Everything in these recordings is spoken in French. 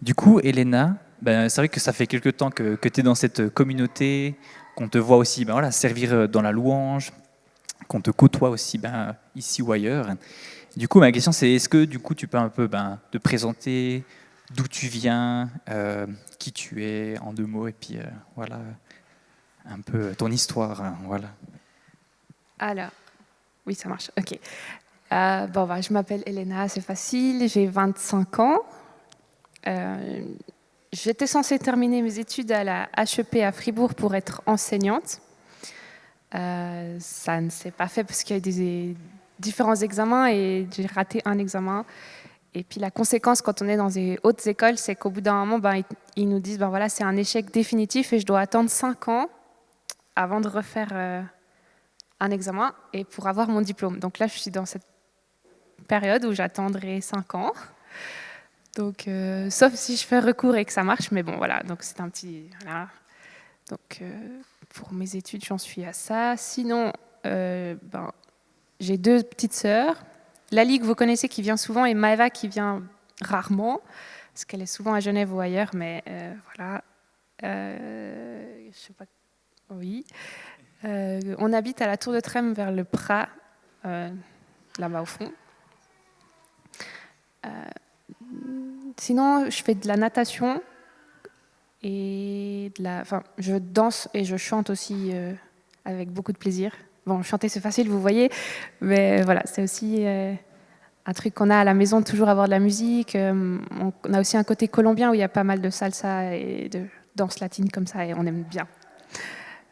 Du coup, Elena, ben, c'est vrai que ça fait quelque temps que tu es dans cette communauté, qu'on te voit aussi ben, voilà, servir dans la louange, qu'on te côtoie aussi ben, ici ou ailleurs. Du coup, ma question c'est est-ce que du coup tu peux un peu ben, te présenter d'où tu viens, qui tu es en 2 mots, et puis voilà un peu ton histoire, hein, voilà. Alors, oui, ça marche. Ok. Bon, bah, je m'appelle Elena, c'est facile. J'ai 25 ans. Euh, J'étais censée terminer mes études à la HEP à Fribourg pour être enseignante. Ça ne s'est pas fait parce qu'il y a eu des différents examens et j'ai raté un examen. Et puis la conséquence quand on est dans des hautes écoles, c'est qu'au bout d'un moment, ben, ils nous disent ben voilà, c'est un échec définitif et je dois attendre 5 ans avant de refaire un examen et pour avoir mon diplôme. Donc là, je suis dans cette période où j'attendrai 5 ans. Donc, sauf si je fais recours et que ça marche, mais bon, voilà. Donc c'est un petit, voilà. Donc pour mes études, j'en suis à ça. Sinon, ben, j'ai 2 petites sœurs. Lali que vous connaissez qui vient souvent et Maëva qui vient rarement, parce qu'elle est souvent à Genève ou ailleurs, mais voilà. Je sais pas. Oui. On habite à la Tour de Trême vers le Prat, là-bas au fond. Sinon, je fais de la natation et enfin, je danse et je chante aussi avec beaucoup de plaisir. Bon, chanter c'est facile, vous voyez, mais voilà, c'est aussi un truc qu'on a à la maison, toujours avoir de la musique. On a aussi un côté colombien où il y a pas mal de salsa et de danse latine comme ça et on aime bien.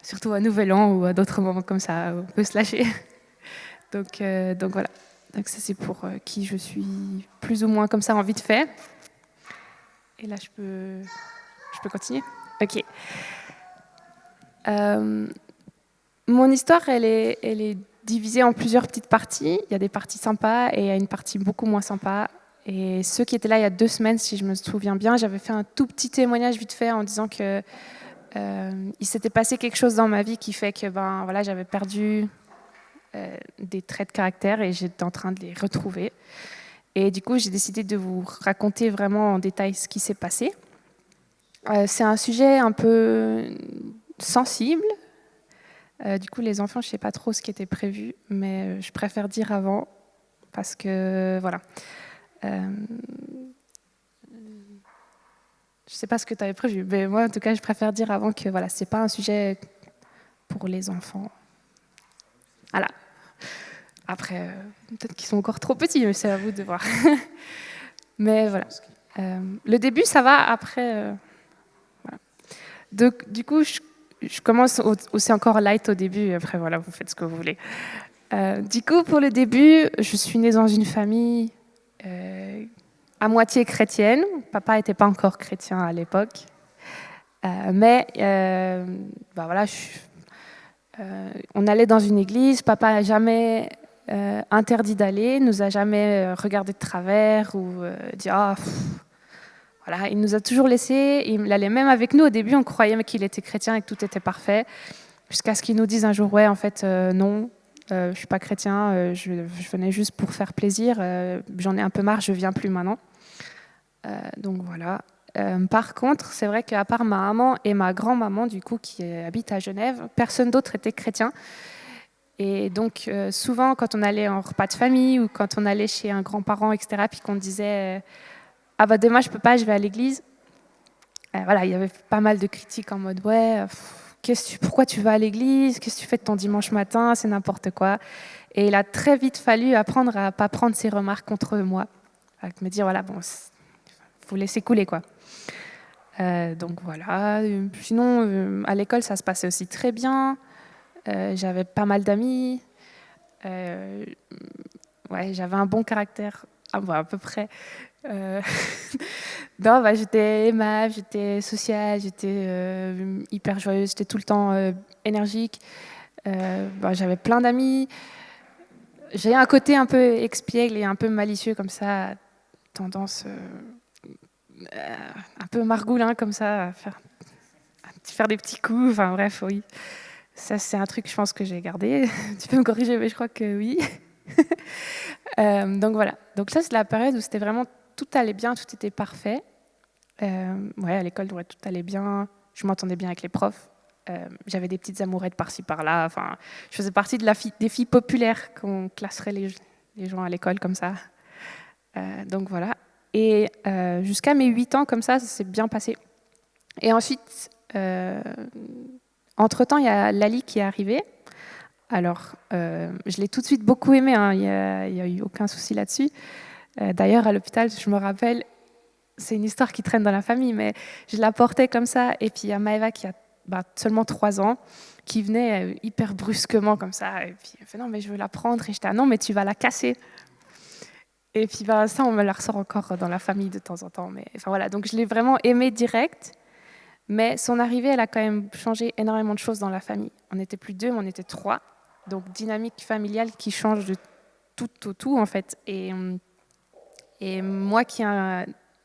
Surtout à Nouvel An ou à d'autres moments comme ça, où on peut se lâcher. Donc voilà. Donc ça c'est pour qui je suis plus ou moins comme ça en vite fait. Et là je peux continuer. Ok. Euh, Mon histoire, elle est divisée en plusieurs petites parties. Il y a des parties sympas et il y a une partie beaucoup moins sympa. Et ceux qui étaient là il y a 2 semaines, si je me souviens bien, j'avais fait un tout petit témoignage vite fait en disant que il s'était passé quelque chose dans ma vie qui fait que ben voilà, j'avais perdu des traits de caractère et j'étais en train de les retrouver. Et du coup, j'ai décidé de vous raconter vraiment en détail ce qui s'est passé. C'est un sujet un peu sensible. Du coup, les enfants, je ne sais pas trop ce qui était prévu, mais je préfère dire avant parce que voilà. Euh, je ne sais pas ce que tu avais prévu, mais moi, en tout cas, je préfère dire avant que voilà, c'est pas un sujet pour les enfants. Voilà. Après, peut-être qu'ils sont encore trop petits, mais c'est à vous de voir. Mais voilà. Le début, ça va. Après, voilà. Donc, du coup, je commence aussi encore light au début. Après, voilà, vous faites ce que vous voulez. Du coup, pour le début, je suis née dans une famille à moitié chrétienne. Papa n'était pas encore chrétien à l'époque. Mais bah voilà, on allait dans une église. Papa n'a jamais interdit d'aller, nous a jamais regardé de travers ou dit ah. Voilà, il nous a toujours laissé. Il allait même avec nous. Au début, on croyait qu'il était chrétien et que tout était parfait. Jusqu'à ce qu'il nous dise un jour, ouais, en fait, non, je suis pas chrétien, je venais juste pour faire plaisir, j'en ai un peu marre, je viens plus maintenant. Donc voilà. Par contre, c'est vrai qu'à part ma maman et ma grand-maman, du coup, qui habitent à Genève, personne d'autre était chrétien. Et donc, souvent, quand on allait en repas de famille ou quand on allait chez un grand-parent, etc., puis qu'on disait ah bah demain je peux pas, je vais à l'église. Voilà, il y avait pas mal de critiques en mode ouais. Pourquoi tu vas à l'église? Qu'est-ce que tu fais de ton dimanche matin? C'est n'importe quoi. Et il a très vite fallu apprendre à ne pas prendre ces remarques contre moi. À me dire, voilà, bon, faut laisser couler, quoi. Donc voilà. Sinon, à l'école, ça se passait aussi très bien. J'avais pas mal d'amis. Ouais, j'avais un bon caractère, bon, à peu près. Euh, Non, bah, j'étais aimable, j'étais sociale, j'étais hyper joyeuse, j'étais tout le temps énergique. Bah, j'avais plein d'amis. J'ai un côté un peu expiègle et un peu malicieux comme ça, tendance un peu margoulin comme ça, à faire des petits coups. Enfin bref, oui. Ça, c'est un truc, je pense, que j'ai gardé. Tu peux me corriger, mais je crois que oui. Donc voilà. Donc ça, c'est la période où c'était vraiment tout allait bien, tout était parfait. Ouais, à l'école, ouais, tout allait bien. Je m'entendais bien avec les profs. J'avais des petites amourettes par-ci par-là. Enfin, je faisais partie des filles populaires qu'on classerait les gens à l'école comme ça. Donc voilà. Et jusqu'à mes 8 ans, comme ça s'est bien passé. Et ensuite, entre-temps, il y a Lali qui est arrivée. Alors, je l'ai tout de suite beaucoup aimée, hein. Il n'y a eu aucun souci là-dessus. D'ailleurs, à l'hôpital, je me rappelle, c'est une histoire qui traîne dans la famille, mais je la portais comme ça. Et puis, il y a Maëva qui a seulement 3 ans, qui venait hyper brusquement comme ça. Et puis, elle fait non, mais je veux la prendre. Et j'étais ah non, mais tu vas la casser. Et puis, ça, on me la ressort encore dans la famille de temps en temps. Mais enfin, voilà, donc je l'ai vraiment aimée direct. Mais son arrivée, elle a quand même changé énormément de choses dans la famille. On n'était plus 2, mais on était 3. Donc, dynamique familiale qui change de tout au tout, en fait. Et moi qui ai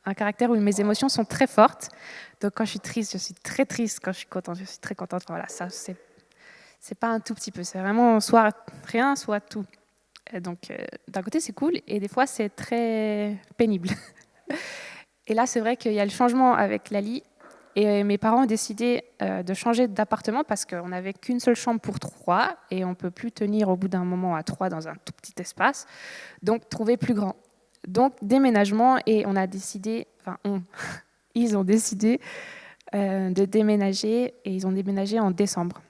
un caractère où mes émotions sont très fortes, donc quand je suis triste, je suis très triste. Quand je suis contente, je suis très contente. Voilà, ça, c'est pas un tout petit peu. C'est vraiment soit rien, soit tout. Donc, d'un côté, c'est cool. Et des fois, c'est très pénible. Et là, c'est vrai qu'il y a le changement avec Lali. Et mes parents ont décidé de changer d'appartement parce qu'on n'avait qu'une seule chambre pour 3 et on ne peut plus tenir au bout d'un moment à 3 dans un tout petit espace. Donc, trouver plus grand. Donc, déménagement et on a décidé, ils ont décidé de déménager et ils ont déménagé en décembre,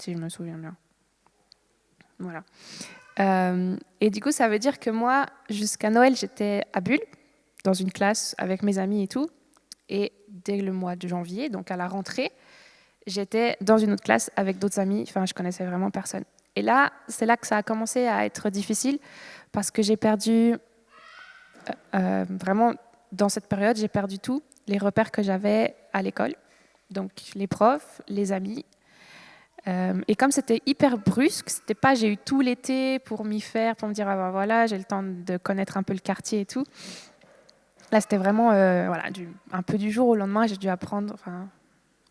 si je me souviens bien. Voilà. Et du coup, ça veut dire que moi, jusqu'à Noël, j'étais à Bulle, dans une classe avec mes amis et tout. Et dès le mois de janvier, donc à la rentrée, j'étais dans une autre classe avec d'autres amis. Enfin, je connaissais vraiment personne. Et là, c'est là que ça a commencé à être difficile parce que j'ai perdu, vraiment, dans cette période, j'ai perdu tout, les repères que j'avais à l'école. Donc, les profs, les amis. Et comme c'était hyper brusque, c'était pas j'ai eu tout l'été pour m'y faire, pour me dire, ah ben voilà, j'ai le temps de connaître un peu le quartier et tout. Là, c'était vraiment un peu du jour au lendemain, j'ai dû apprendre, enfin,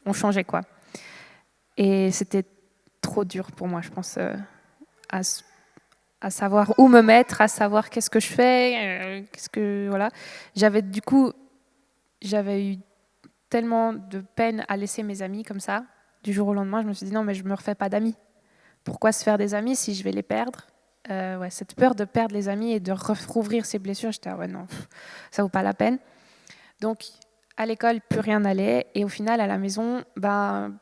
on changeait quoi. Et c'était trop dur pour moi, je pense, à savoir où me mettre, à savoir qu'est-ce que je fais, voilà. J'avais eu tellement de peine à laisser mes amis comme ça, du jour au lendemain, je me suis dit non, mais je me refais pas d'amis. Pourquoi se faire des amis si je vais les perdre? Cette peur de perdre les amis et de rouvrir ses blessures, j'étais ouais non, ça vaut pas la peine. Donc à l'école, plus rien n'allait et au final à la maison,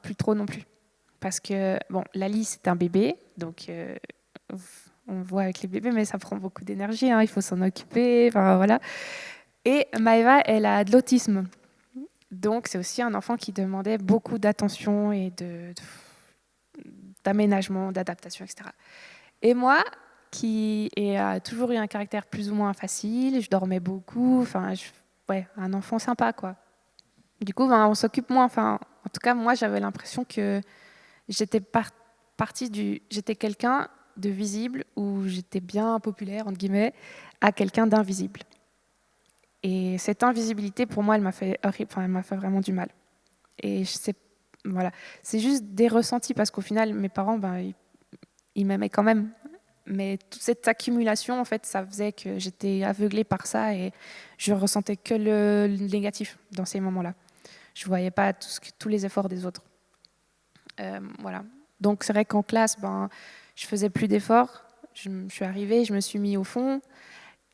plus trop non plus. Parce que bon, Lali c'est un bébé, donc on voit avec les bébés, mais ça prend beaucoup d'énergie, hein, il faut s'en occuper, voilà. Et Maëva, elle a de l'autisme, donc c'est aussi un enfant qui demandait beaucoup d'attention et d'aménagement, d'adaptation, etc. Et moi, qui a toujours eu un caractère plus ou moins facile, je dormais beaucoup, un enfant sympa, quoi. Du coup, on s'occupe moins. En tout cas, moi, j'avais l'impression que j'étais j'étais quelqu'un de visible ou j'étais bien populaire, entre guillemets, à quelqu'un d'invisible. Et cette invisibilité, pour moi, elle m'a fait vraiment du mal. Et c'est juste des ressentis parce qu'au final, mes parents, ils m'aimaient quand même. Mais toute cette accumulation, en fait, ça faisait que j'étais aveuglée par ça et je ressentais que le négatif dans ces moments-là. Je ne voyais pas tous les efforts des autres. Voilà. Donc c'est vrai qu'en classe, je faisais plus d'efforts. Je suis arrivée, je me suis mis au fond.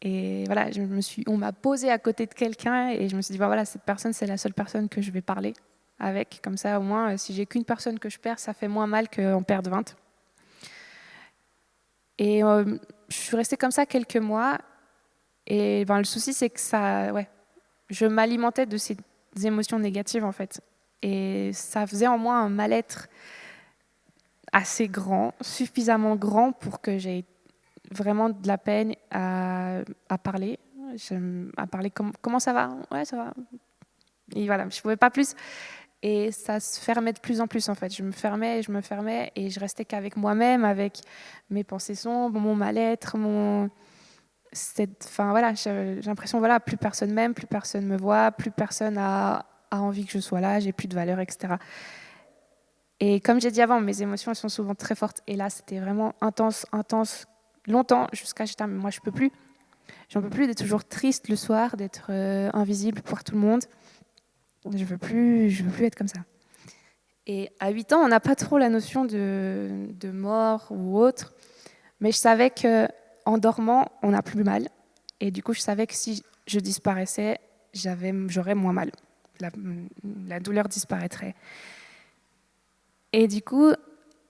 Et voilà, on m'a posé à côté de quelqu'un et je me suis dit, voilà, cette personne, c'est la seule personne que je vais parler avec. Comme ça, au moins, si j'ai qu'une personne que je perds, ça fait moins mal qu'en perdre 20. Et je suis restée comme ça quelques mois. Et le souci, c'est que je m'alimentais de ces émotions négatives, en fait. Et ça faisait en moi un mal-être assez grand, suffisamment grand pour que j'aie vraiment de la peine à parler. À parler comment ça va? Ouais, ça va. Et voilà, je ne pouvais pas plus. Et ça se fermait de plus en plus, en fait. Je me fermais et je restais qu'avec moi-même, avec mes pensées sombres, mon mal-être, j'ai l'impression, plus personne m'aime, plus personne me voit, plus personne a envie que je sois là, j'ai plus de valeur, etc. Et comme j'ai dit avant, mes émotions elles sont souvent très fortes. Et là, c'était vraiment intense, longtemps, jusqu'à j'étais, mais moi, je peux plus. J'en peux plus d'être toujours triste le soir, d'être invisible pour tout le monde. Je veux plus être comme ça. Et à 8 ans, on n'a pas trop la notion de mort ou autre, mais je savais qu'en dormant, on n'a plus mal. Et du coup, je savais que si je disparaissais, j'aurais moins mal. La douleur disparaîtrait. Et du coup,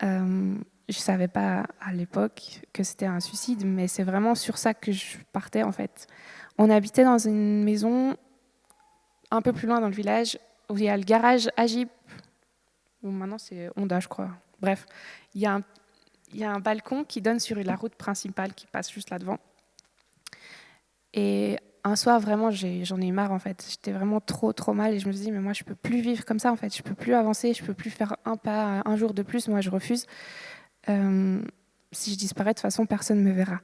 je ne savais pas à l'époque que c'était un suicide, mais c'est vraiment sur ça que je partais en fait. On habitait dans une maison un peu plus loin dans le village où il y a le garage Agip, ou maintenant c'est Honda je crois. Bref, il y a un balcon qui donne sur la route principale qui passe juste là devant. Et un soir vraiment j'en ai eu marre en fait. J'étais vraiment trop mal et je me suis dit mais moi je peux plus vivre comme ça en fait. Je peux plus avancer, je peux plus faire un pas, un jour de plus. Moi je refuse. Si je disparais de toute façon personne ne me verra.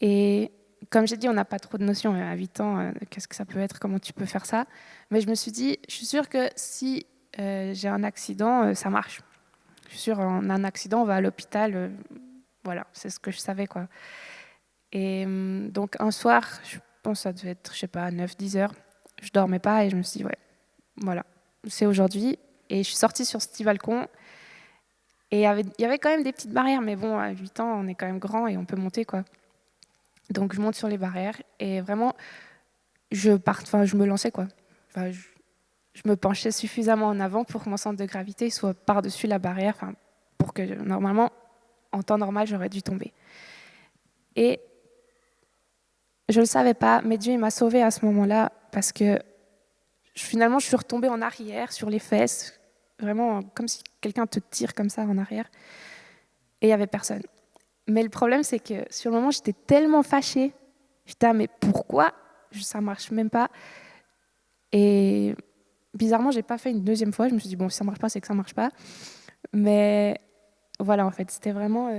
Et comme j'ai dit, on n'a pas trop de notions à 8 ans, qu'est-ce que ça peut être, comment tu peux faire ça. Mais je me suis dit, je suis sûre que si j'ai un accident, ça marche. Je suis sûre, en un accident, on va à l'hôpital. Voilà, c'est ce que je savais, quoi. Et donc, un soir, je pense que ça devait être, je sais pas, 9-10 heures, je dormais pas et je me suis dit, ouais, voilà, c'est aujourd'hui. Et je suis sortie sur ce petit balcon. Et il y avait quand même des petites barrières, mais bon, à 8 ans, on est quand même grand et on peut monter, quoi. Donc je monte sur les barrières et vraiment, je me lançais quoi. Je me penchais suffisamment en avant pour que mon centre de gravité soit par-dessus la barrière, pour que normalement, en temps normal, j'aurais dû tomber. Et je ne le savais pas, mais Dieu il m'a sauvée à ce moment-là parce que finalement, je suis retombée en arrière sur les fesses, vraiment comme si quelqu'un te tire comme ça en arrière, et il n'y avait personne. Mais le problème, c'est que sur le moment, j'étais tellement fâchée. J'étais, ah, mais pourquoi ça ne marche même pas. Et bizarrement, je n'ai pas fait une deuxième fois. Je me suis dit, bon, si ça ne marche pas, c'est que ça ne marche pas. Mais voilà, en fait, c'était vraiment...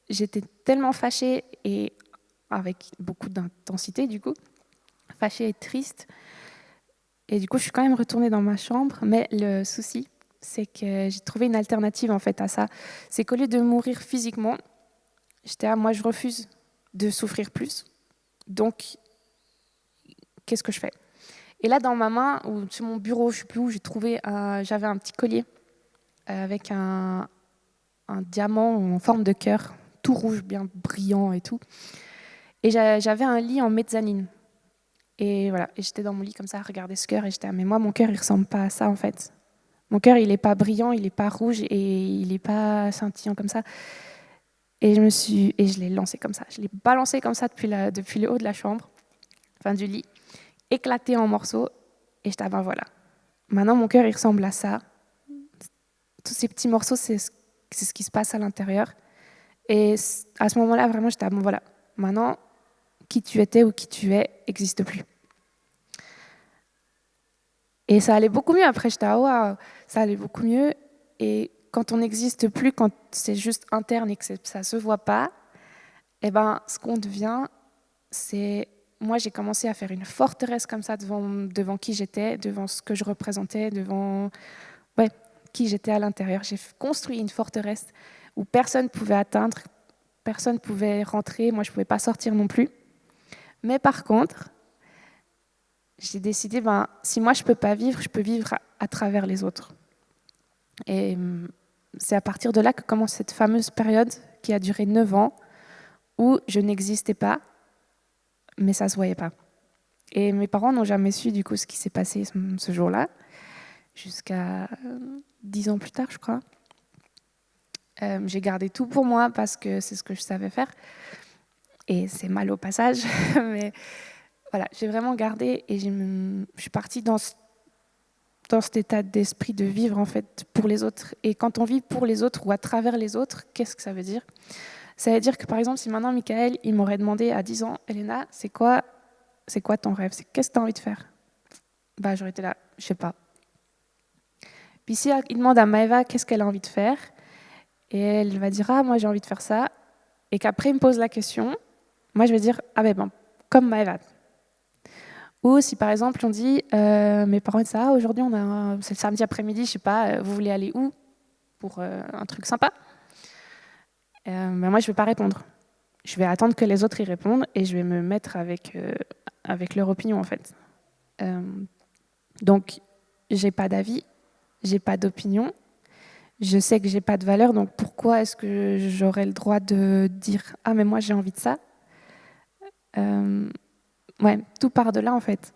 j'étais tellement fâchée et avec beaucoup d'intensité, du coup. Fâchée et triste. Et du coup, je suis quand même retournée dans ma chambre. Mais le souci, c'est que j'ai trouvé une alternative, en fait, à ça. C'est qu'au lieu de mourir physiquement, j'étais là, moi, je refuse de souffrir plus. Donc, qu'est-ce que je fais? Et là, dans ma main, ou sur mon bureau, je ne sais plus où, j'avais un petit collier avec un diamant en forme de cœur, tout rouge, bien brillant et tout. Et j'avais un lit en mezzanine. Et voilà, et j'étais dans mon lit comme ça à regarder ce cœur, et j'étais, mais moi, mon cœur, il ne ressemble pas à ça, en fait. Mon cœur, il n'est pas brillant, il n'est pas rouge, et il n'est pas scintillant comme ça. Et je l'ai lancé comme ça. Je l'ai balancé comme ça depuis le haut de la chambre, enfin du lit, éclaté en morceaux. Et j'étais, ben voilà. Maintenant, mon cœur, il ressemble à ça. Tous ces petits morceaux, c'est ce qui se passe à l'intérieur. Et à ce moment-là, vraiment, j'étais, bon voilà. Maintenant, qui tu étais ou qui tu es n'existe plus. Et ça allait beaucoup mieux. Après, j'étais, waouh, ça allait beaucoup mieux. Et quand on n'existe plus, quand c'est juste interne et que ça ne se voit pas, eh ben, ce qu'on devient, c'est... Moi, j'ai commencé à faire une forteresse comme ça devant qui j'étais, devant ce que je représentais, devant qui j'étais à l'intérieur. J'ai construit une forteresse où personne ne pouvait atteindre, personne ne pouvait rentrer, moi, je ne pouvais pas sortir non plus. Mais par contre, j'ai décidé, si moi, je ne peux pas vivre, je peux vivre à travers les autres. Et c'est à partir de là que commence cette fameuse période qui a duré 9 ans, où je n'existais pas, mais ça ne se voyait pas. Et mes parents n'ont jamais su du coup ce qui s'est passé ce jour-là, jusqu'à 10 ans plus tard, je crois. J'ai gardé tout pour moi parce que c'est ce que je savais faire. Et c'est mal au passage, mais voilà, j'ai vraiment gardé et je suis partie dans cet état d'esprit de vivre en fait pour les autres. Et quand on vit pour les autres ou à travers les autres, qu'est-ce que ça veut dire? Ça veut dire que par exemple, si maintenant Michael, il m'aurait demandé à 10 ans, Elena, c'est quoi ton rêve? Qu'est-ce que tu as envie de faire? J'aurais été là, je sais pas. Puis si il demande à Maëva qu'est-ce qu'elle a envie de faire, et elle va dire, moi j'ai envie de faire ça, et qu'après il me pose la question, moi je vais dire, comme Maëva. Ou si par exemple on dit, mes parents disent ça, aujourd'hui c'est le samedi après-midi, je sais pas, vous voulez aller où pour un truc sympa? Moi je vais pas répondre. je vais attendre que les autres y répondent et je vais me mettre avec leur opinion, en fait. Donc, j'ai pas d'avis, j'ai pas d'opinion, je sais que j'ai pas de valeur, donc pourquoi est-ce que j'aurais le droit de dire « Ah, mais moi, j'ai envie de ça ?» Ouais, tout part de là, en fait.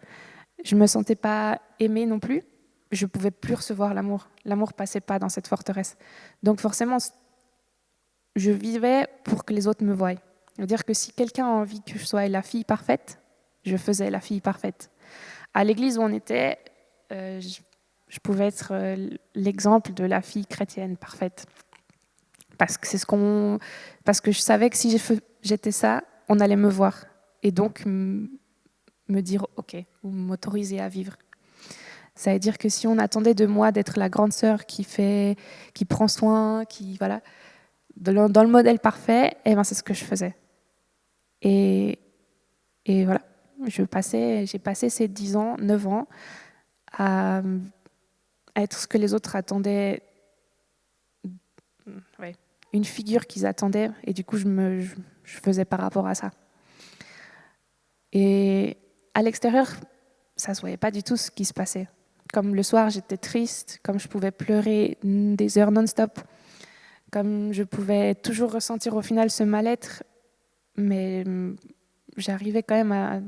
Je me sentais pas aimée non plus. Je pouvais plus recevoir l'amour. L'amour passait pas dans cette forteresse. Donc forcément, je vivais pour que les autres me voient. C'est-à-dire que si quelqu'un a envie que je sois la fille parfaite, je faisais la fille parfaite. À l'église où on était, je pouvais être l'exemple de la fille chrétienne parfaite. Parce que parce que je savais que si j'étais ça, on allait me voir. Et donc me dire OK, ou m'autoriser à vivre. Ça veut dire que si on attendait de moi d'être la grande sœur qui prend soin, voilà, dans le modèle parfait, eh ben c'est ce que je faisais. Et voilà, j'ai passé ces 10 ans, 9 ans à être ce que les autres attendaient, ouais, une figure qu'ils attendaient, et du coup je faisais par rapport à ça. Et à l'extérieur, ça se voyait pas du tout ce qui se passait. Comme le soir, j'étais triste, comme je pouvais pleurer des heures non-stop, comme je pouvais toujours ressentir au final ce mal-être, mais j'arrivais quand même à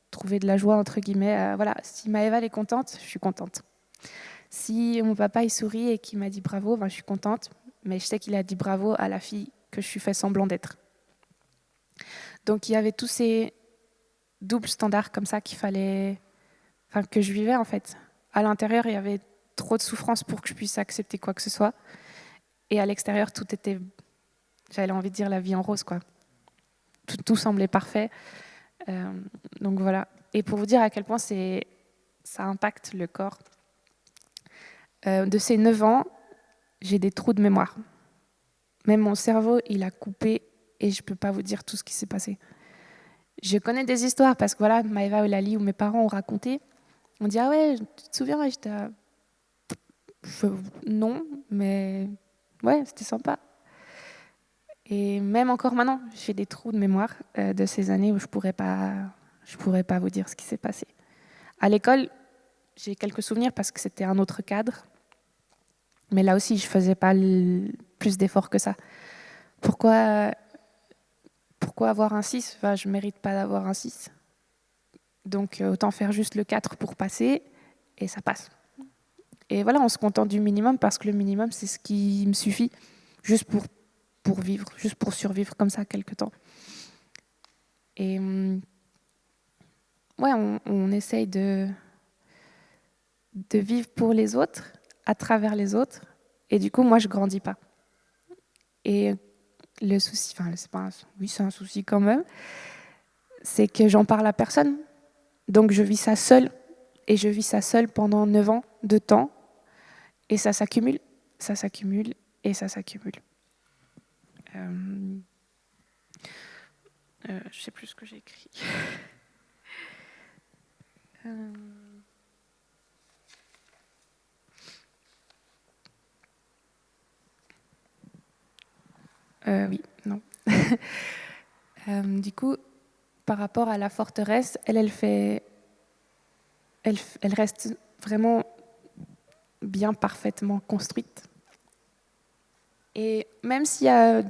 trouver de la joie, entre guillemets. Voilà, si Maëva est contente, je suis contente. Si mon papa il sourit et qu'il m'a dit bravo, ben, je suis contente, mais je sais qu'il a dit bravo à la fille que je suis fait semblant d'être. Donc il y avait tous ces doubles standards comme ça que je vivais en fait. À l'intérieur, il y avait trop de souffrance pour que je puisse accepter quoi que ce soit. Et à l'extérieur, tout était, j'avais envie de dire, la vie en rose, quoi. Tout semblait parfait. Donc voilà. Et pour vous dire à quel point ça impacte le corps, de ces 9 ans, j'ai des trous de mémoire. Même mon cerveau, il a coupé et je ne peux pas vous dire tout ce qui s'est passé. Je connais des histoires parce que voilà, Maëva ou Lali ou mes parents ont raconté. On dit « Ah ouais, tu te souviens ?» Et j'étais non, mais ouais, c'était sympa. Et même encore maintenant, j'ai des trous de mémoire de ces années où je pourrais pas vous dire ce qui s'est passé. À l'école, j'ai quelques souvenirs parce que c'était un autre cadre. Mais là aussi, je faisais pas plus d'efforts que ça. Pourquoi avoir un 6 ? Enfin, je mérite pas d'avoir un 6. Donc autant faire juste le 4 pour passer et ça passe. Et voilà, on se contente du minimum parce que le minimum, c'est ce qui me suffit juste pour vivre, juste pour survivre comme ça quelque temps. Et ouais, on essaye de vivre pour les autres, à travers les autres. Et du coup, moi, je grandis pas. Et le souci, enfin, c'est un souci quand même, c'est que j'en parle à personne. Donc, je vis ça seule. Et je vis ça seule pendant 9 ans de temps. Et ça s'accumule, et ça s'accumule. Je sais plus ce que j'ai écrit. Oui, non. Du coup, par rapport à la forteresse, elle reste vraiment bien parfaitement construite. Et même s'il y a,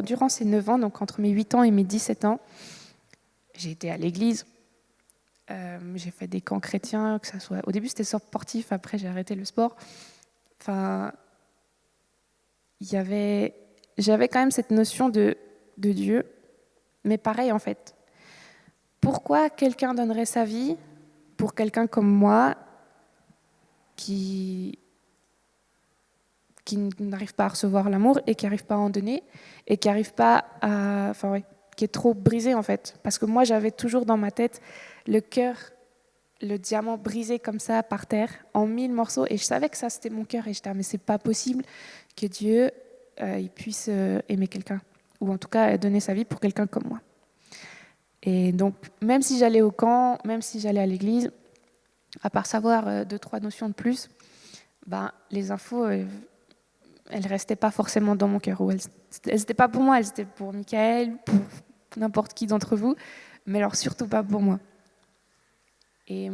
durant ces 9 ans, donc entre mes 8 ans et mes 17 ans, j'ai été à l'église, j'ai fait des camps chrétiens, que ça soit... Au début, c'était sportif, après j'ai arrêté le sport. Enfin, j'avais quand même cette notion de Dieu, mais pareil en fait. Pourquoi quelqu'un donnerait sa vie pour quelqu'un comme moi qui n'arrive pas à recevoir l'amour et qui n'arrive pas à en donner et qui n'arrive pas à... Enfin, ouais, qui est trop brisé en fait. Parce que moi, j'avais toujours dans ma tête le cœur, le diamant brisé comme ça par terre, en 1000 morceaux. Et je savais que ça, c'était mon cœur. Et j'étais, mais c'est pas possible que Dieu il puisse aimer quelqu'un. Ou en tout cas, donner sa vie pour quelqu'un comme moi. Et donc, même si j'allais au camp, même si j'allais à l'église, à part savoir 2-3 notions de plus, ben, les infos, elles ne restaient pas forcément dans mon cœur. Elles n'étaient pas pour moi, elles étaient pour Michael, n'importe qui d'entre vous, mais alors surtout pas pour moi. Et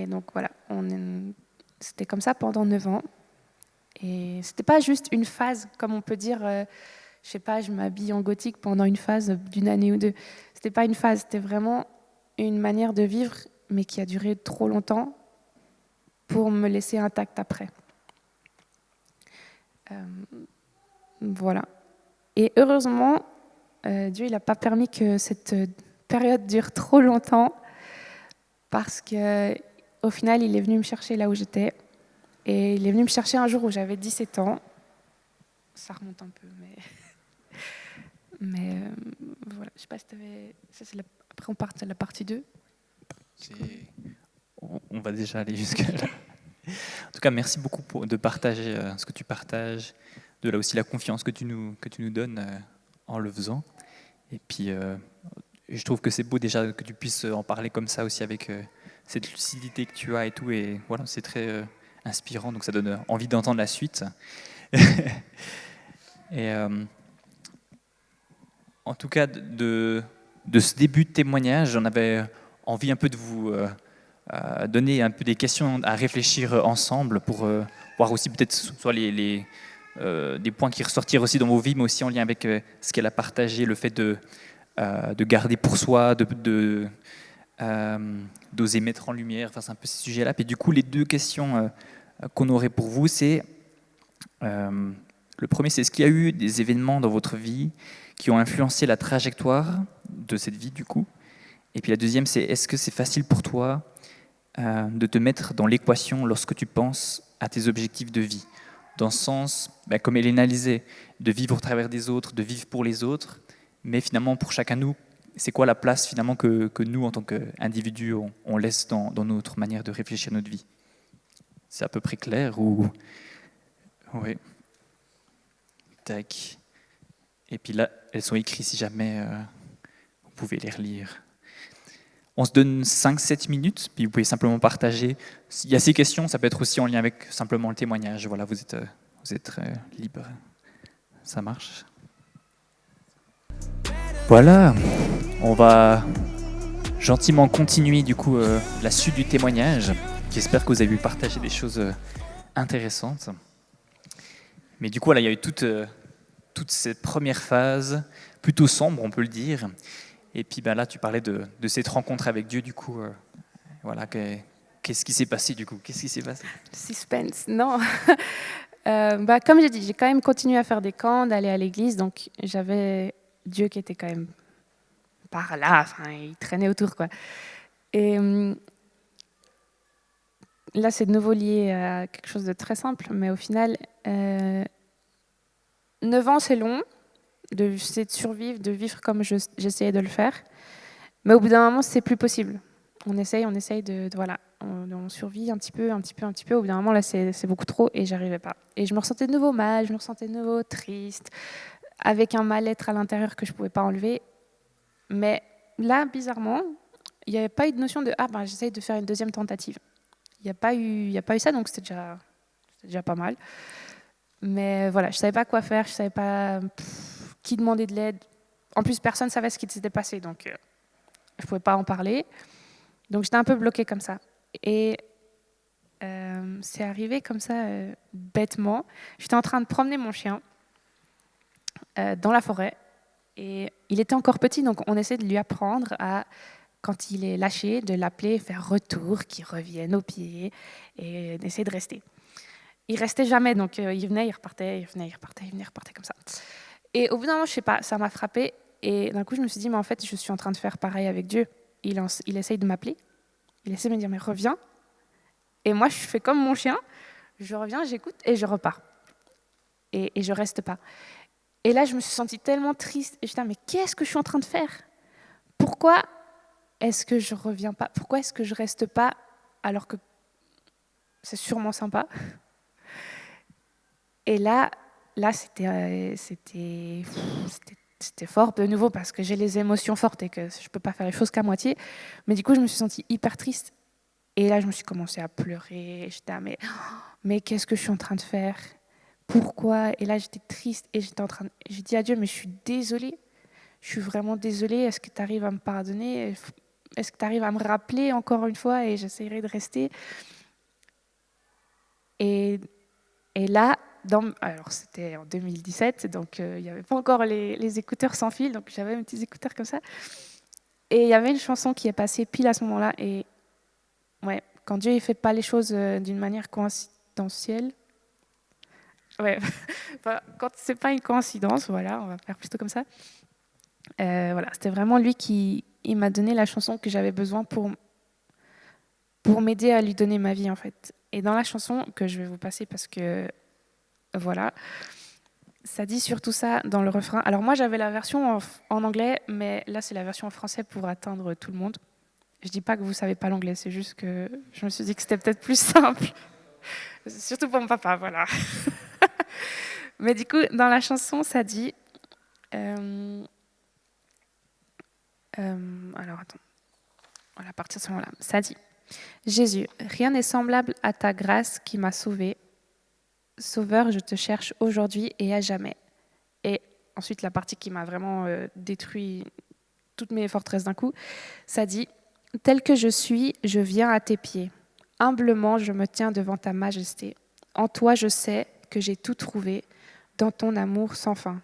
donc voilà, c'était comme ça pendant 9 ans. Et c'était pas juste une phase, comme on peut dire, je sais pas, je m'habille en gothique pendant une phase d'une année ou deux. C'était pas une phase, c'était vraiment une manière de vivre, mais qui a duré trop longtemps pour me laisser intacte après. Voilà. Et heureusement, Dieu, il n'a pas permis que cette période dure trop longtemps, parce qu'au final, il est venu me chercher là où j'étais. Et il est venu me chercher un jour où j'avais 17 ans. Ça remonte un peu, mais voilà. Je sais pas si tu avais... Après, on part à la partie 2. On va déjà aller jusque-là. En tout cas, merci beaucoup de partager ce que tu partages, de là aussi la confiance que tu nous donnes en le faisant. Et puis, je trouve que c'est beau déjà que tu puisses en parler comme ça aussi avec cette lucidité que tu as et tout. Et voilà, c'est très inspirant, donc ça donne envie d'entendre la suite. Et en tout cas, de ce début de témoignage, j'en avais envie un peu de vous donner un peu des questions à réfléchir ensemble pour voir aussi peut-être soit des points qui ressortirent aussi dans vos vies, mais aussi en lien avec ce qu'elle a partagé, le fait de garder pour soi, d'oser mettre en lumière, enfin c'est un peu ces sujets-là. Puis du coup, les 2 questions qu'on aurait pour vous, c'est le premier, c'est est-ce qu'il y a eu des événements dans votre vie qui ont influencé la trajectoire de cette vie du coup? Et puis la deuxième, c'est est-ce que c'est facile pour toi de te mettre dans l'équation lorsque tu penses à tes objectifs de vie, dans le sens, comme Elena disait, de vivre au travers des autres, de vivre pour les autres, mais finalement pour chacun de nous, c'est quoi la place finalement que nous, en tant qu'individus, on laisse dans notre manière de réfléchir à notre vie? C'est à peu près clair ou... Oui. Tac. Et puis là, elles sont écrites si jamais vous pouvez les relire. On se donne 5-7 minutes, puis vous pouvez simplement partager. Il y a ces questions, ça peut être aussi en lien avec simplement le témoignage. Voilà, vous êtes libre. Ça marche. Voilà, on va gentiment continuer du coup la suite du témoignage. J'espère que vous avez pu partager des choses intéressantes. Mais du coup, là, il y a eu toute cette première phase, plutôt sombre, on peut le dire. Et puis là, tu parlais de cette rencontre avec Dieu, du coup, voilà, qu'est-ce qui s'est passé du coup? Qu'est-ce qui s'est passé? Suspense, non. Comme j'ai dit, j'ai quand même continué à faire des camps, d'aller à l'église, donc j'avais Dieu qui était quand même par là, enfin, il traînait autour, quoi. Et là, c'est de nouveau lié à quelque chose de très simple, mais au final, 9 ans, c'est long, d'essayer de survivre, de vivre comme j'essayais de le faire. Mais au bout d'un moment, c'est plus possible. On essaye voilà, on survit un petit peu. Au bout d'un moment, là, c'est beaucoup trop et j'arrivais pas. Et je me ressentais de nouveau mal, je me ressentais de nouveau triste, avec un mal-être à l'intérieur que je pouvais pas enlever. Mais là, bizarrement, il n'y avait pas eu de notion de j'essaye de faire une deuxième tentative. Il n'y a pas eu ça, donc c'était déjà pas mal. Mais voilà, je savais pas quoi faire, je savais pas qui demander de l'aide. En plus, personne savait ce qui s'était passé, donc je pouvais pas en parler. Donc j'étais un peu bloquée comme ça. Et c'est arrivé comme ça, bêtement. J'étais en train de promener mon chien dans la forêt. Et il était encore petit, donc on essaie de lui apprendre à, quand il est lâché, de l'appeler, faire retour, qu'il revienne au pied et d'essayer de rester. Il restait jamais, donc il venait, il repartait, il venait, il repartait comme ça. Et au bout d'un moment, je sais pas, ça m'a frappée. Et d'un coup, je me suis dit, mais en fait, je suis en train de faire pareil avec Dieu. Il essaye de m'appeler, il essaie de me dire, mais reviens. Et moi, je fais comme mon chien, je reviens, j'écoute et je repars. Et je reste pas. Et là, je me suis sentie tellement triste. Et je me suis dit, mais qu'est-ce que je suis en train de faire? Pourquoi est-ce que je reviens pas? Pourquoi est-ce que je reste pas alors que c'est sûrement sympa? Et là, c'était fort de nouveau parce que j'ai les émotions fortes et que je peux pas faire les choses qu'à moitié. Mais du coup, je me suis sentie hyper triste. Et là, je me suis commencée à pleurer. J'étais mais qu'est-ce que je suis en train de faire? pourquoi. Et là, j'étais triste et j'ai dit à Dieu, mais je suis désolée. Je suis vraiment désolée. Est-ce que tu arrives à me pardonner? Est-ce que tu arrives à me rappeler encore une fois? Et j'essaierai de rester. Et là, alors c'était en 2017, donc il n'y avait pas encore les écouteurs sans fil, donc j'avais mes petits écouteurs comme ça. Et il y avait une chanson qui est passée pile à ce moment-là. Et ouais, quand Dieu ne fait pas les choses d'une manière coïncidentielle, ouais, enfin, quand c'est pas une coïncidence, voilà, on va faire plutôt comme ça. Voilà, c'était vraiment lui qui il m'a donné la chanson que j'avais besoin pour m'aider à lui donner ma vie en fait. Et dans la chanson que je vais vous passer parce que voilà, ça dit surtout ça dans le refrain. Alors moi j'avais la version en anglais, mais là c'est la version en français pour atteindre tout le monde. Je dis pas que vous savez pas l'anglais, c'est juste que je me suis dit que c'était peut-être plus simple. Surtout pour mon papa, voilà. Mais du coup, dans la chanson, ça dit... alors attends, voilà, à partir de ce moment-là, ça dit: Jésus, rien n'est semblable à ta grâce qui m'a sauvé. Sauveur, je te cherche aujourd'hui et à jamais. Et ensuite, la partie qui m'a vraiment détruit toutes mes forteresses d'un coup, ça dit: tel que je suis, je viens à tes pieds. Humblement, je me tiens devant ta majesté. En toi, je sais que j'ai tout trouvé dans ton amour sans fin.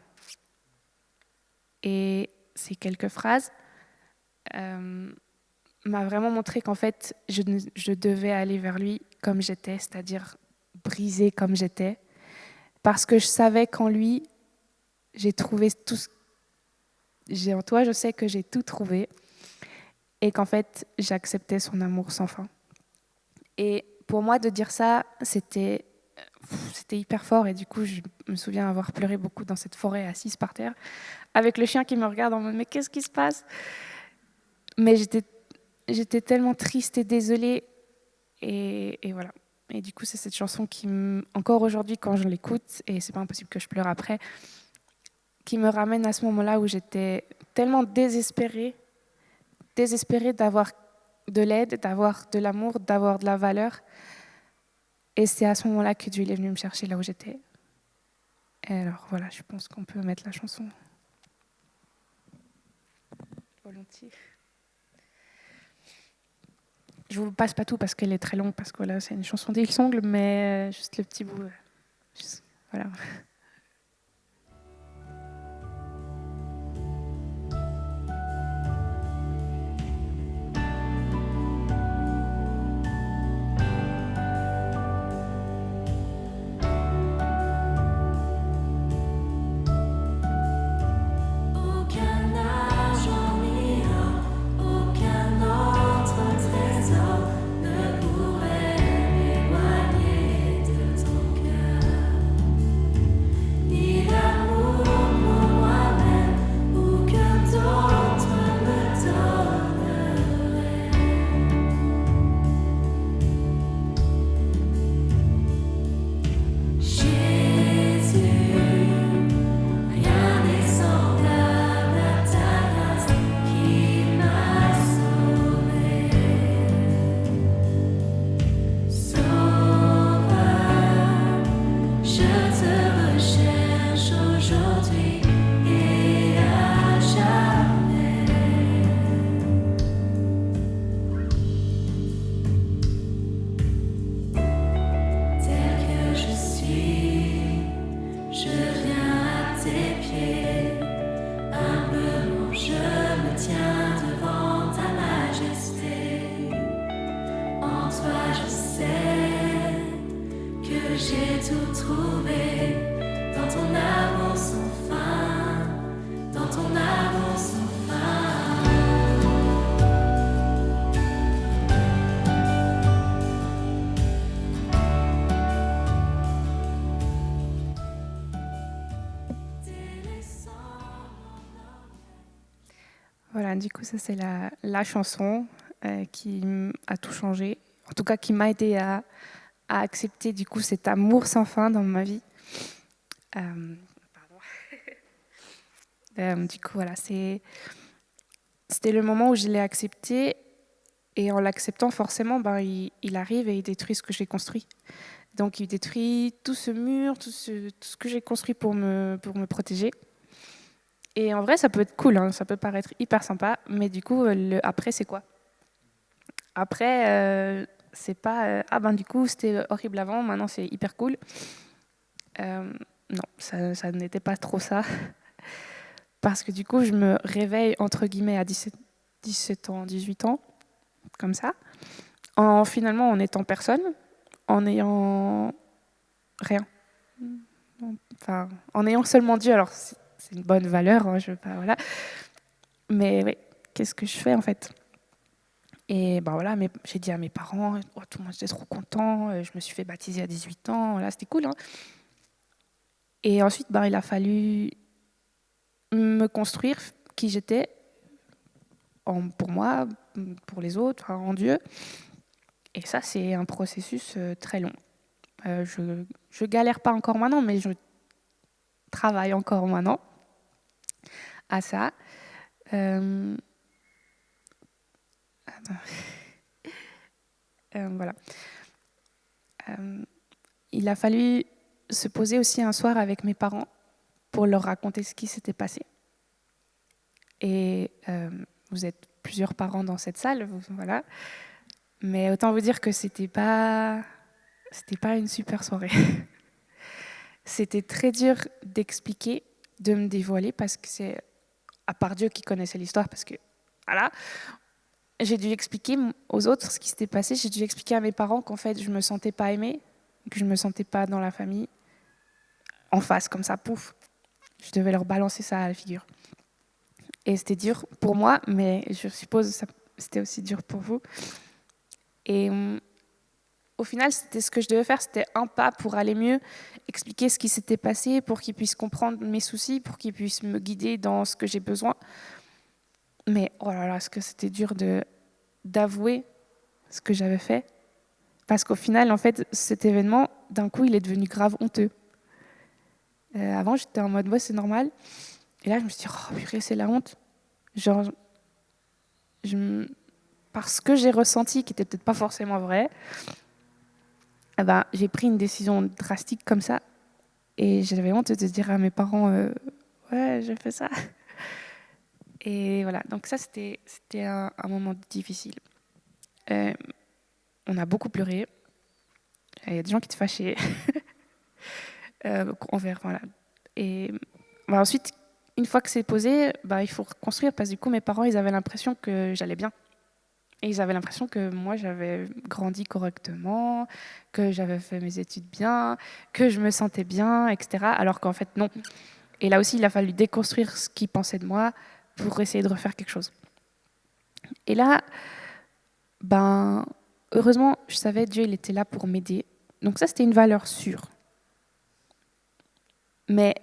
Et ces quelques phrases m'a vraiment montré qu'en fait, je devais aller vers lui comme j'étais, c'est-à-dire brisée comme j'étais, parce que je savais qu'en lui, j'ai trouvé tout. En toi, je sais que j'ai tout trouvé, et qu'en fait, j'acceptais son amour sans fin. Et pour moi, de dire ça, c'était hyper fort, et du coup, je me souviens avoir pleuré beaucoup dans cette forêt, assise par terre, avec le chien qui me regarde en mode « mais qu'est-ce qui se passe ?» Mais j'étais tellement triste et désolée, et voilà. Et du coup, c'est cette chanson qui, encore aujourd'hui, quand je l'écoute, et c'est pas impossible que je pleure après, qui me ramène à ce moment-là où j'étais tellement désespérée d'avoir de l'aide, d'avoir de l'amour, d'avoir de la valeur. Et c'est à ce moment-là que Dieu est venu me chercher là où j'étais. Et alors voilà, je pense qu'on peut mettre la chanson. Volontiers. Je vous passe pas tout parce qu'elle est très longue, parce que là c'est une chanson d'Hillsong, mais juste le petit bout. Voilà. Voilà, du coup, ça c'est la chanson qui a tout changé. En tout cas, qui m'a aidé à accepter du coup cet amour sans fin dans ma vie. Du coup, voilà, c'était le moment où je l'ai accepté, et en l'acceptant, forcément, il arrive et il détruit ce que j'ai construit. Donc il détruit tout ce mur, tout ce que j'ai construit pour me protéger. Et en vrai, ça peut être cool, hein, ça peut paraître hyper sympa, mais du coup, après, c'est quoi? Après, c'est pas ah ben du coup, c'était horrible avant, maintenant c'est hyper cool. Non, ça n'était pas trop ça. Parce que du coup, je me réveille entre guillemets à 17 ans, 18 ans, comme ça, finalement en étant personne, en ayant rien. Enfin, en ayant seulement Dieu. Alors, c'est une bonne valeur, hein, je veux pas, voilà. Mais oui, qu'est-ce que je fais en fait? Et ben voilà, j'ai dit à mes parents, oh, tout le monde était trop content, je me suis fait baptiser à 18 ans, voilà, c'était cool. Hein. Et ensuite, ben, il a fallu me construire qui j'étais, pour moi, pour les autres, en Dieu. Et ça, c'est un processus très long. Je galère pas encore maintenant, mais je travaille encore maintenant à ça. Voilà. Il a fallu se poser aussi un soir avec mes parents pour leur raconter ce qui s'était passé. Et vous êtes plusieurs parents dans cette salle, voilà. Mais autant vous dire que c'était pas une super soirée. C'était très dur d'expliquer, de me dévoiler, parce que c'est, à part Dieu qui connaissait l'histoire, parce que, voilà, j'ai dû expliquer aux autres ce qui s'était passé. J'ai dû expliquer à mes parents qu'en fait, je me sentais pas aimée, que je me sentais pas dans la famille, en face, comme ça, pouf. Je devais leur balancer ça à la figure. Et c'était dur pour moi, mais je suppose que c'était aussi dur pour vous. Et au final, c'était ce que je devais faire, c'était un pas pour aller mieux, expliquer ce qui s'était passé, pour qu'ils puissent comprendre mes soucis, pour qu'ils puissent me guider dans ce que j'ai besoin. Mais oh là là, est-ce que c'était dur d'avouer ce que j'avais fait. Parce qu'au final, en fait, cet événement, d'un coup, il est devenu grave honteux. Avant, j'étais en mode, ouais, c'est normal. Et là, je me suis dit, oh purée, c'est la honte. Genre, parce que j'ai ressenti, qui n'était peut-être pas forcément vrai, eh ben, j'ai pris une décision drastique comme ça. Et j'avais honte de dire à mes parents, ouais, j'ai fait ça. Et voilà, donc ça, c'était un moment difficile. On a beaucoup pleuré. Il y a des gens qui étaient fâchés. Envers, voilà. Et bah, ensuite, une fois que c'est posé, bah, il faut reconstruire parce que du coup, mes parents, ils avaient l'impression que j'allais bien. Et ils avaient l'impression que moi, j'avais grandi correctement, que j'avais fait mes études bien, que je me sentais bien, etc. Alors qu'en fait, non. Et là aussi, il a fallu déconstruire ce qu'ils pensaient de moi pour essayer de refaire quelque chose. Et là, ben, heureusement, je savais Dieu, il était là pour m'aider. Donc ça, c'était une valeur sûre. Mais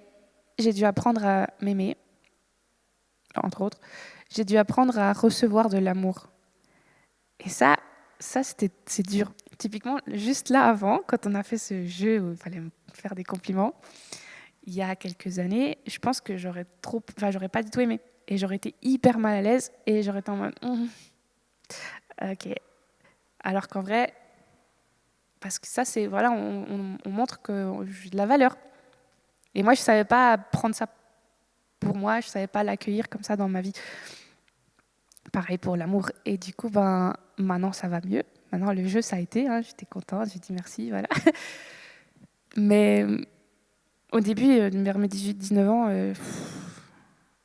j'ai dû apprendre à m'aimer, entre autres. J'ai dû apprendre à recevoir de l'amour. Et ça c'est dur. Typiquement, juste là avant, quand on a fait ce jeu où il fallait me faire des compliments, il y a quelques années, je pense que j'aurais pas du tout aimé. Et j'aurais été hyper mal à l'aise et j'aurais été en mode, ok. Alors qu'en vrai, parce que ça, c'est, voilà, on montre que j'ai de la valeur. Et moi, je savais pas prendre ça pour moi, je savais pas l'accueillir comme ça dans ma vie. Pareil pour l'amour. Et du coup, ben, maintenant, ça va mieux. Maintenant, le jeu, ça a été. Hein, j'étais contente, j'ai dit merci, voilà. Mais au début, vers mes 18-19 ans,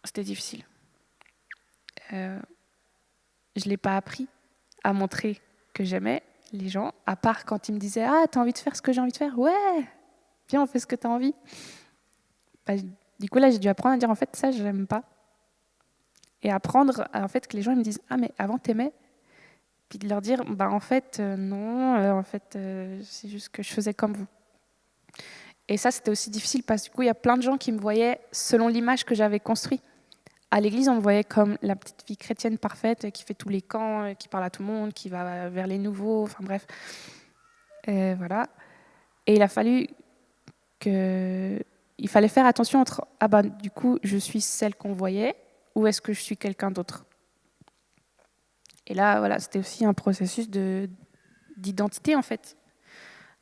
c'était difficile. Je ne l'ai pas appris à montrer que j'aimais les gens, à part quand ils me disaient « Ah, t'as envie de faire ce que j'ai envie de faire ? Ouais, viens, on fait ce que t'as envie. » Du coup, là, j'ai dû apprendre à dire « En fait, ça, je n'aime pas. » Et apprendre, en fait, que les gens ils me disent « Ah, mais avant, t'aimais ?» Puis de leur dire « Bah, en fait, non, en fait, c'est juste que je faisais comme vous. » Et ça, c'était aussi difficile parce que du coup, il y a plein de gens qui me voyaient selon l'image que j'avais construite. À l'église, on me voyait comme la petite fille chrétienne parfaite qui fait tous les camps, qui parle à tout le monde, qui va vers les nouveaux, enfin bref. Voilà. Et il fallait faire attention entre « Ah ben, du coup, je suis celle qu'on voyait ou est-ce que je suis quelqu'un d'autre ?» Et là, voilà, c'était aussi un processus d'identité, en fait.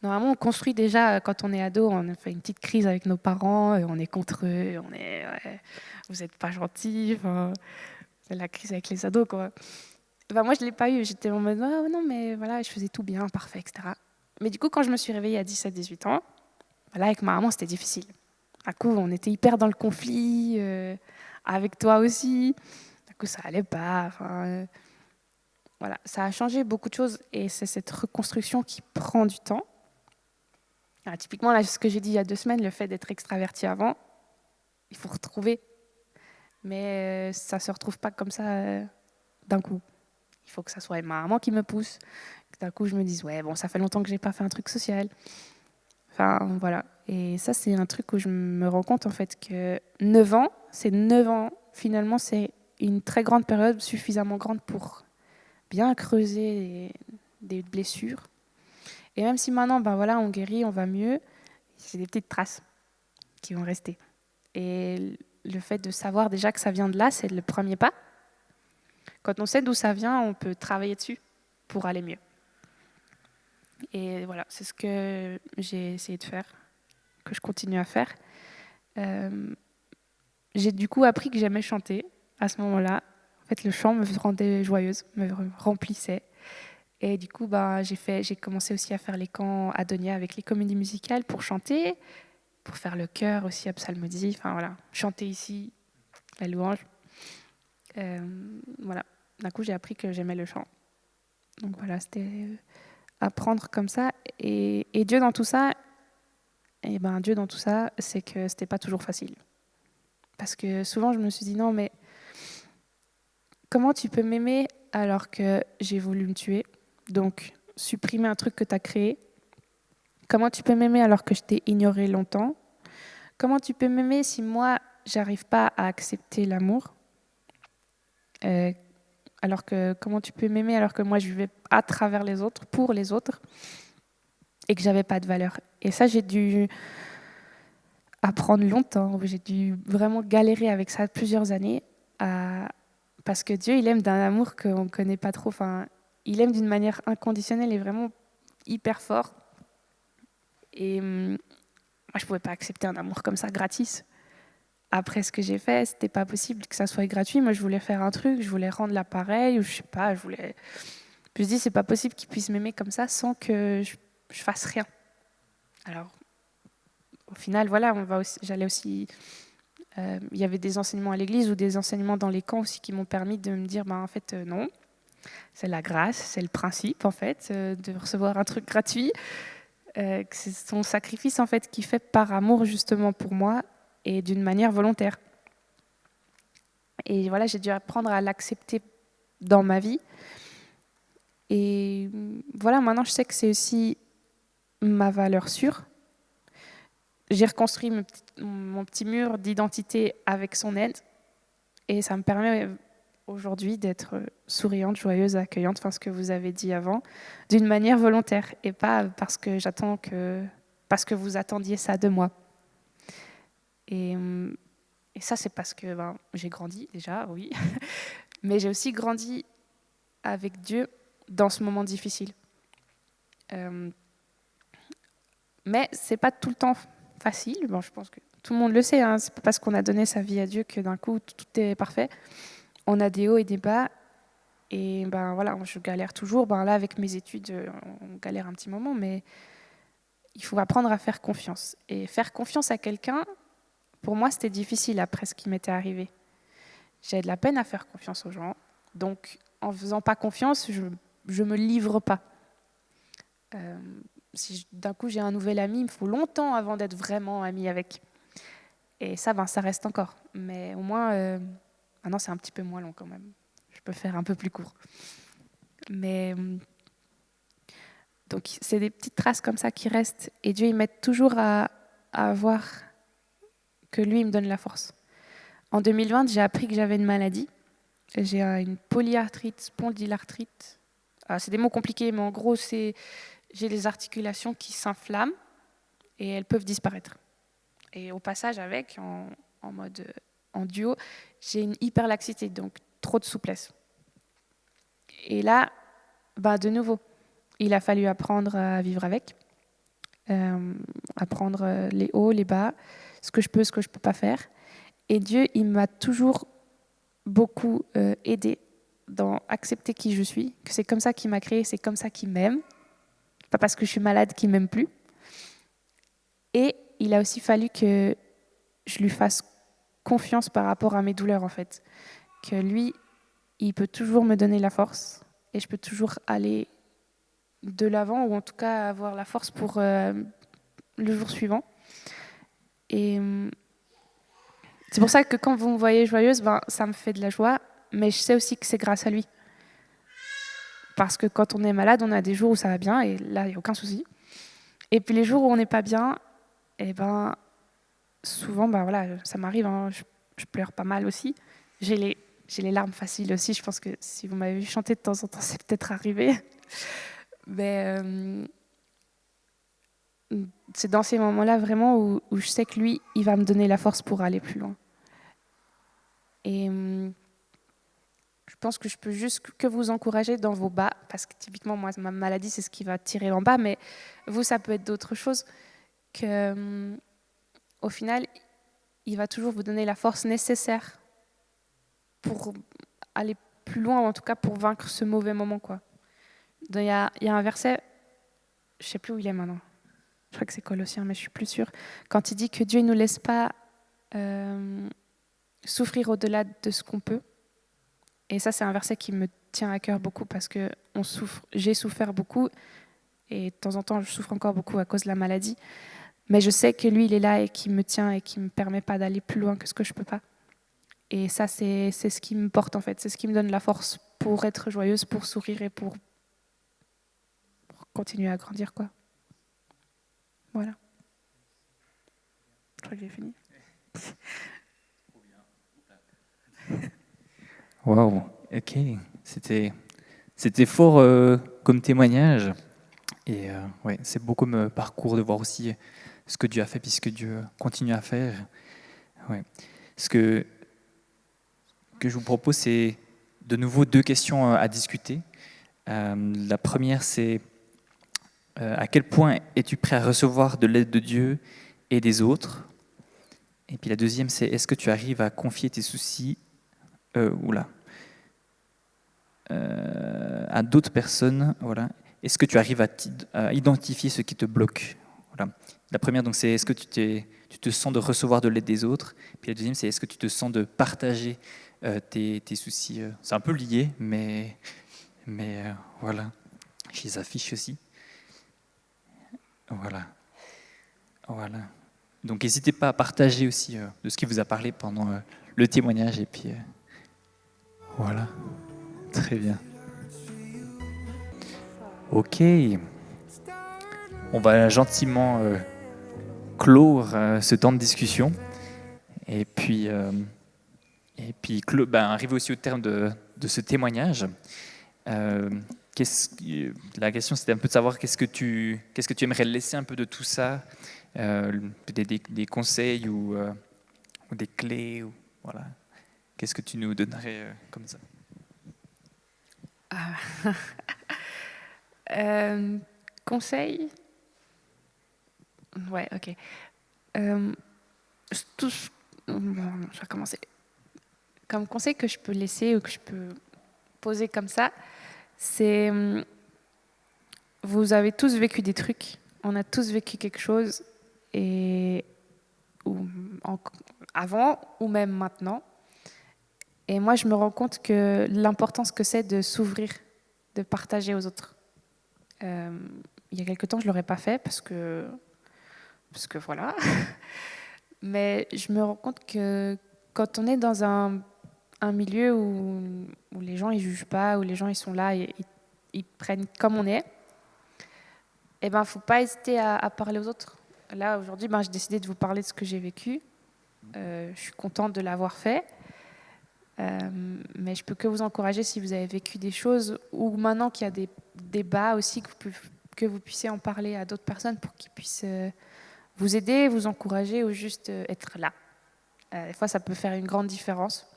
Normalement, on construit déjà, quand on est ado, on fait une petite crise avec nos parents, et on est contre eux, ouais, vous n'êtes pas gentils, c'est la crise avec les ados, quoi. Moi, je ne l'ai pas eu, j'étais en mode, ah, non, mais voilà, je faisais tout bien, parfait, etc. Mais du coup, quand je me suis réveillée à 17-18 ans, là, avec ma maman, c'était difficile. Du coup, on était hyper dans le conflit, avec toi aussi. Du coup, ça allait pas. Voilà, ça a changé beaucoup de choses et c'est cette reconstruction qui prend du temps. Typiquement, là, ce que j'ai dit il y a 2 semaines, le fait d'être extraverti avant, il faut retrouver. Mais ça ne se retrouve pas comme ça d'un coup. Il faut que ça soit ma maman qui me pousse. D'un coup, je me dise, ouais, bon, ça fait longtemps que je n'ai pas fait un truc social. Voilà. Et ça, c'est un truc où je me rends compte, en fait, que 9 ans, c'est 9 ans, finalement, c'est une très grande période, suffisamment grande pour bien creuser des blessures. Et même si maintenant, voilà, on guérit, on va mieux, c'est des petites traces qui vont rester. Et le fait de savoir déjà que ça vient de là, c'est le premier pas. Quand on sait d'où ça vient, on peut travailler dessus pour aller mieux. Et voilà, c'est ce que j'ai essayé de faire, que je continue à faire. J'ai du coup appris que j'aimais chanter à ce moment-là. En fait, le chant me rendait joyeuse, me remplissait. Et du coup, j'ai commencé aussi à faire les camps Adonia avec les comédies musicales pour chanter, pour faire le chœur aussi à psalmodie. Voilà, chanter ici, la louange. Voilà. D'un coup, j'ai appris que j'aimais le chant. Donc voilà, c'était apprendre comme ça. Et Dieu dans tout ça, Dieu dans tout ça, c'est que c'était pas toujours facile. Parce que souvent, je me suis dit, non, mais comment tu peux m'aimer alors que j'ai voulu me tuer? Donc, supprimer un truc que tu as créé. Comment tu peux m'aimer alors que je t'ai ignoré longtemps? Comment tu peux m'aimer si moi, j'arrive pas à accepter l'amour? Comment tu peux m'aimer alors que moi, je vivais à travers les autres, pour les autres, et que j'avais pas de valeur? Et ça, j'ai dû apprendre longtemps. J'ai dû vraiment galérer avec ça plusieurs années, parce que Dieu, il aime d'un amour qu'on ne connaît pas trop. Il aime d'une manière inconditionnelle et vraiment hyper fort. Et moi, je ne pouvais pas accepter un amour comme ça, gratis. Après ce que j'ai fait, c'était pas possible que ça soit gratuit. Moi, je voulais faire un truc, je voulais rendre l'appareil, ou je sais pas, je me suis dit, c'est pas possible qu'il puisse m'aimer comme ça sans que je fasse rien. Alors, au final, voilà, j'allais aussi... il y avait des enseignements à l'église ou des enseignements dans les camps aussi qui m'ont permis de me dire, en fait, non, c'est la grâce, c'est le principe, en fait, de recevoir un truc gratuit. Que c'est son sacrifice, en fait, qui fait par amour, justement, pour moi, et d'une manière volontaire. Et voilà, j'ai dû apprendre à l'accepter dans ma vie. Et voilà, maintenant, je sais que c'est aussi ma valeur sûre. J'ai reconstruit mon petit mur d'identité avec son aide. Et ça me permet aujourd'hui d'être souriante, joyeuse, accueillante, ce que vous avez dit avant, d'une manière volontaire et pas parce que vous attendiez ça de moi. Et ça, c'est parce que j'ai grandi déjà, oui, mais j'ai aussi grandi avec Dieu dans ce moment difficile. Mais c'est pas tout le temps facile. Je pense que tout le monde le sait. C'est pas parce qu'on a donné sa vie à Dieu que d'un coup tout est parfait. On a des hauts et des bas. Et voilà, je galère toujours. Là, avec mes études, on galère un petit moment, mais il faut apprendre à faire confiance. Et faire confiance à quelqu'un, pour moi, c'était difficile après ce qui m'était arrivé. J'avais de la peine à faire confiance aux gens. Donc, en faisant pas confiance, je me livre pas. Si d'un coup j'ai un nouvel ami, il me faut longtemps avant d'être vraiment amie avec. Et ça, ça reste encore. Mais au moins, maintenant c'est un petit peu moins long quand même. Je peux faire un peu plus court. Mais donc c'est des petites traces comme ça qui restent. Et Dieu, il m'aide toujours à voir que lui, il me donne la force. En 2020, j'ai appris que j'avais une maladie. J'ai une polyarthrite, spondylarthrite. C'est des mots compliqués, mais en gros, j'ai les articulations qui s'inflamment et elles peuvent disparaître. Et au passage, en duo, j'ai une hyperlaxité, donc trop de souplesse. Et là, de nouveau, il a fallu apprendre à vivre avec. apprendre les hauts, les bas, ce que je peux pas faire. Et Dieu, il m'a toujours beaucoup aidé dans accepter qui je suis, que c'est comme ça qu'il m'a créé, c'est comme ça qu'il m'aime, pas parce que je suis malade qu'il m'aime plus. Et il a aussi fallu que je lui fasse confiance par rapport à mes douleurs, en fait. Que lui, il peut toujours me donner la force et je peux toujours aller de l'avant, ou en tout cas avoir la force pour le jour suivant. Et c'est pour ça que quand vous me voyez joyeuse, ça me fait de la joie, mais je sais aussi que c'est grâce à lui. Parce que quand on est malade, on a des jours où ça va bien, et là, il n'y a aucun souci. Et puis les jours où on n'est pas bien, et souvent, voilà, ça m'arrive, hein, je pleure pas mal aussi. J'ai les larmes faciles aussi, je pense que si vous m'avez vu chanter de temps en temps, c'est peut-être arrivé. Mais c'est dans ces moments-là vraiment où je sais que lui, il va me donner la force pour aller plus loin. Et je pense que je peux juste que vous encourager dans vos bas, parce que typiquement, moi, ma maladie, c'est ce qui va tirer en bas, mais vous, ça peut être d'autres choses, que au final, il va toujours vous donner la force nécessaire pour aller plus loin, ou en tout cas pour vaincre ce mauvais moment, quoi. Il y a un verset, je ne sais plus où il est maintenant, je crois que c'est Colossiens, mais je ne suis plus sûre, quand il dit que Dieu ne nous laisse pas souffrir au-delà de ce qu'on peut. Et ça, c'est un verset qui me tient à cœur beaucoup parce que j'ai souffert beaucoup et de temps en temps, je souffre encore beaucoup à cause de la maladie. Mais je sais que lui, il est là et qui me tient et qui ne me permet pas d'aller plus loin que ce que je ne peux pas. Et ça, c'est ce qui me porte en fait. C'est ce qui me donne la force pour être joyeuse, pour sourire et pour continuer à grandir, quoi. Voilà. Je crois que j'ai fini. Waouh, ok, c'était fort comme témoignage. Et ouais, c'est beau comme parcours de voir aussi ce que Dieu a fait, puis ce que Dieu continue à faire. Ouais. Ce que je vous propose, c'est de nouveau deux questions à discuter. La première, c'est à quel point es-tu prêt à recevoir de l'aide de Dieu et des autres? Et puis la deuxième, c'est est-ce que tu arrives à confier tes soucis à d'autres personnes, voilà. Est-ce que tu arrives à identifier ce qui te bloque? Voilà. La première, donc, c'est est-ce que tu te sens de recevoir de l'aide des autres? Puis la deuxième, c'est est-ce que tu te sens de partager tes soucis? C'est un peu lié, mais voilà. Je les affiche aussi. Voilà. Voilà. Donc, n'hésitez pas à partager aussi de ce qui vous a parlé pendant le témoignage. Et puis, voilà. Très bien. Ok. On va gentiment clore ce temps de discussion. Et puis arriver aussi au terme de ce témoignage. La question, c'était un peu de savoir qu'est-ce que tu aimerais laisser un peu de tout ça, peut-être des conseils ou des clés, ou voilà. Qu'est-ce que tu nous donnerais comme ça? Conseil? Ouais, ok. Je vais commencer. Comme conseil que je peux laisser ou que je peux poser comme ça, c'est vous avez tous vécu des trucs, on a tous vécu quelque chose, et avant ou même maintenant. Et moi, je me rends compte que l'importance que c'est de s'ouvrir, de partager aux autres. Il y a quelque temps, je ne l'aurais pas fait parce que voilà. Mais je me rends compte que quand on est dans un milieu où les gens ne jugent pas, où les gens ils sont là et ils prennent comme on est, il ne faut pas hésiter à parler aux autres. Là, aujourd'hui, j'ai décidé de vous parler de ce que j'ai vécu. Je suis contente de l'avoir fait. Mais je peux que vous encourager si vous avez vécu des choses, ou maintenant qu'il y a des débats aussi, que vous puissiez en parler à d'autres personnes pour qu'ils puissent vous aider, vous encourager, ou juste être là. Des fois, ça peut faire une grande différence.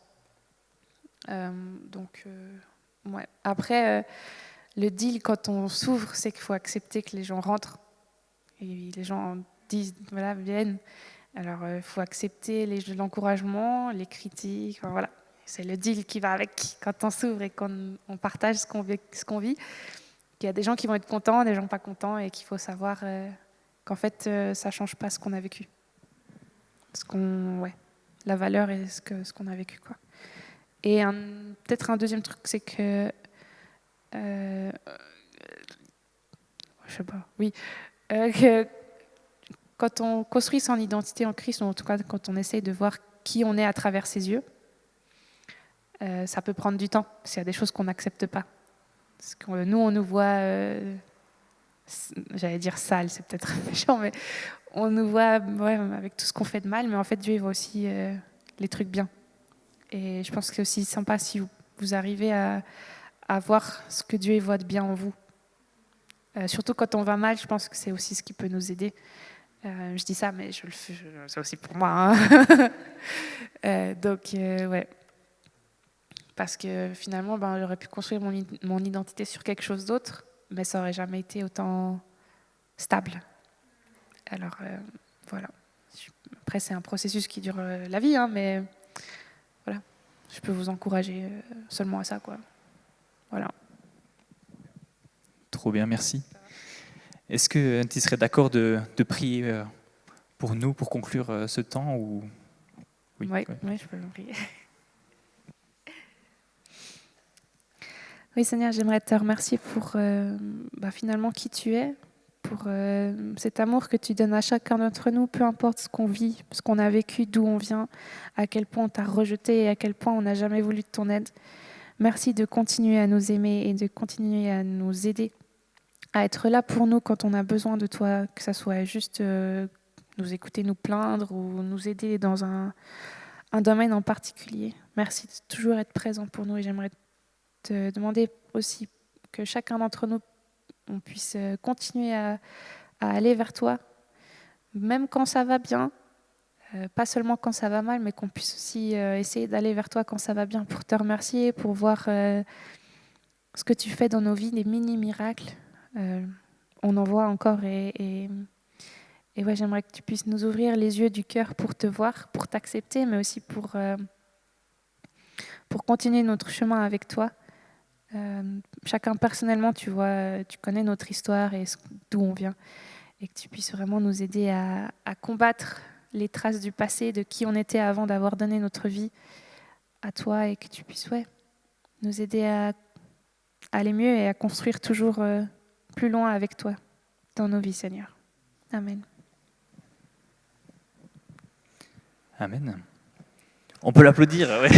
Ouais. Après, le deal, quand on s'ouvre, c'est qu'il faut accepter que les gens rentrent. Et les gens disent, voilà, viennent. Alors, il faut accepter l'encouragement, les critiques, enfin, voilà. C'est le deal qui va avec quand on s'ouvre et qu'on partage ce qu'on vit. Il y a des gens qui vont être contents, des gens pas contents, et qu'il faut savoir qu'en fait, ça change pas ce qu'on a vécu. La valeur et ce qu'on a vécu, quoi. Et peut-être un deuxième truc, c'est que je sais pas, oui, que quand on construit son identité en Christ, ou en tout cas quand on essaye de voir qui on est à travers ses yeux, ça peut prendre du temps, parce qu'il y a des choses qu'on n'accepte pas. Parce que nous, on nous voit, j'allais dire sale, c'est peut-être méchant, mais on nous voit avec tout ce qu'on fait de mal, mais en fait, Dieu il voit aussi les trucs bien. Et je pense que c'est aussi sympa si vous arrivez à voir ce que Dieu voit de bien en vous. Surtout quand on va mal, je pense que c'est aussi ce qui peut nous aider. Je dis ça, mais je le fais, c'est aussi pour moi. Hein. Donc, ouais. Parce que finalement, j'aurais pu construire mon identité sur quelque chose d'autre, mais ça n'aurait jamais été autant stable. Alors, voilà. Après, c'est un processus qui dure la vie, hein, mais voilà. Je peux vous encourager seulement à ça, quoi. Voilà. Trop bien, merci. Est-ce que tu serais d'accord de prier pour nous, pour conclure ce temps ou... Oui, ouais. Je peux vous prier. Oui, Seigneur, j'aimerais te remercier pour finalement qui tu es, pour cet amour que tu donnes à chacun d'entre nous, peu importe ce qu'on vit, ce qu'on a vécu, d'où on vient, à quel point on t'a rejeté et à quel point on n'a jamais voulu de ton aide. Merci de continuer à nous aimer et de continuer à nous aider, à être là pour nous quand on a besoin de toi, que ça soit juste nous écouter, nous plaindre ou nous aider dans un domaine en particulier. Merci de toujours être présent pour nous et j'aimerais te demander aussi que chacun d'entre nous, on puisse continuer à aller vers toi, même quand ça va bien, pas seulement quand ça va mal, mais qu'on puisse aussi essayer d'aller vers toi quand ça va bien, pour te remercier, pour voir ce que tu fais dans nos vies, des mini-miracles. On en voit encore et ouais, j'aimerais que tu puisses nous ouvrir les yeux du cœur pour te voir, pour t'accepter, mais aussi pour continuer notre chemin avec toi. Chacun personnellement, tu vois, tu connais notre histoire et d'où on vient, et que tu puisses vraiment nous aider à combattre les traces du passé, de qui on était avant d'avoir donné notre vie à toi, et que tu puisses nous aider à aller mieux et à construire toujours plus loin avec toi dans nos vies, Seigneur. Amen. Amen. On peut l'applaudir, ouais.